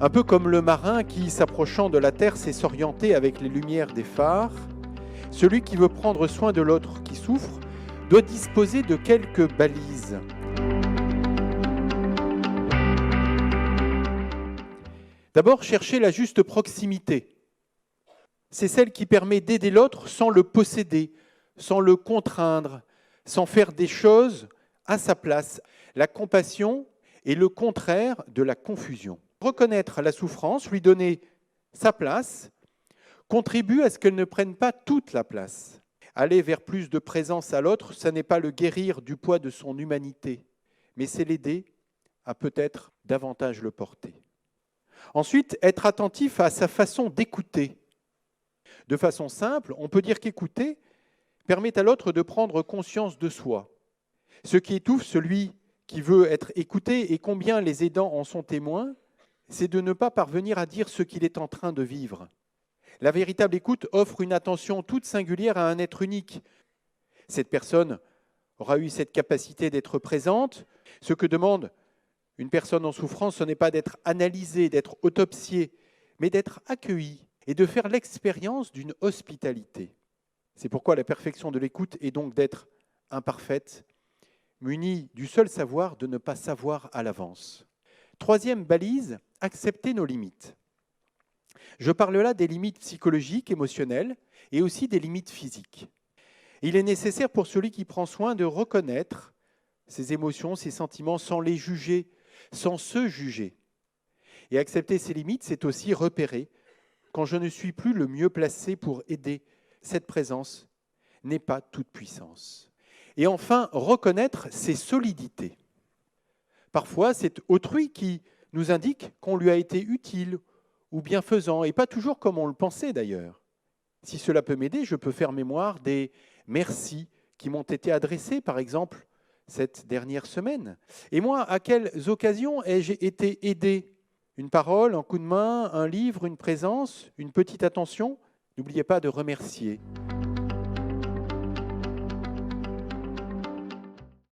Un peu comme le marin qui, s'approchant de la terre, sait s'orienter avec les lumières des phares, celui qui veut prendre soin de l'autre qui souffre doit disposer de quelques balises. D'abord, chercher la juste proximité. C'est celle qui permet d'aider l'autre sans le posséder, sans le contraindre, sans faire des choses à sa place. La compassion est le contraire de la confusion. Reconnaître la souffrance, lui donner sa place, contribue à ce qu'elle ne prenne pas toute la place. Aller vers plus de présence à l'autre, ça n'est pas le guérir du poids de son humanité, mais c'est l'aider à peut-être davantage le porter. Ensuite, être attentif à sa façon d'écouter. De façon simple, on peut dire qu'écouter permet à l'autre de prendre conscience de soi. Ce qui étouffe celui qui veut être écouté, et combien les aidants en sont témoins, c'est de ne pas parvenir à dire ce qu'il est en train de vivre. La véritable écoute offre une attention toute singulière à un être unique. Cette personne aura eu cette capacité d'être présente. Ce que demande une personne en souffrance, ce n'est pas d'être analysée, d'être autopsiée, mais d'être accueillie et de faire l'expérience d'une hospitalité. C'est pourquoi la perfection de l'écoute est donc d'être imparfaite, munie du seul savoir de ne pas savoir à l'avance. Troisième balise, accepter nos limites. Je parle là des limites psychologiques, émotionnelles et aussi des limites physiques. Il est nécessaire pour celui qui prend soin de reconnaître ses émotions, ses sentiments sans les juger, sans se juger. Et accepter ses limites, c'est aussi repérer quand je ne suis plus le mieux placé pour aider. Cette présence n'est pas toute puissance. Et enfin, reconnaître ses solidités. Parfois, c'est autrui qui nous indique qu'on lui a été utile ou bienfaisant, et pas toujours comme on le pensait d'ailleurs. Si cela peut m'aider, je peux faire mémoire des merci qui m'ont été adressés, par exemple, cette dernière semaine. Et moi, à quelles occasions ai-je été aidé ? Une parole, un coup de main, un livre, une présence, une petite attention ? N'oubliez pas de remercier.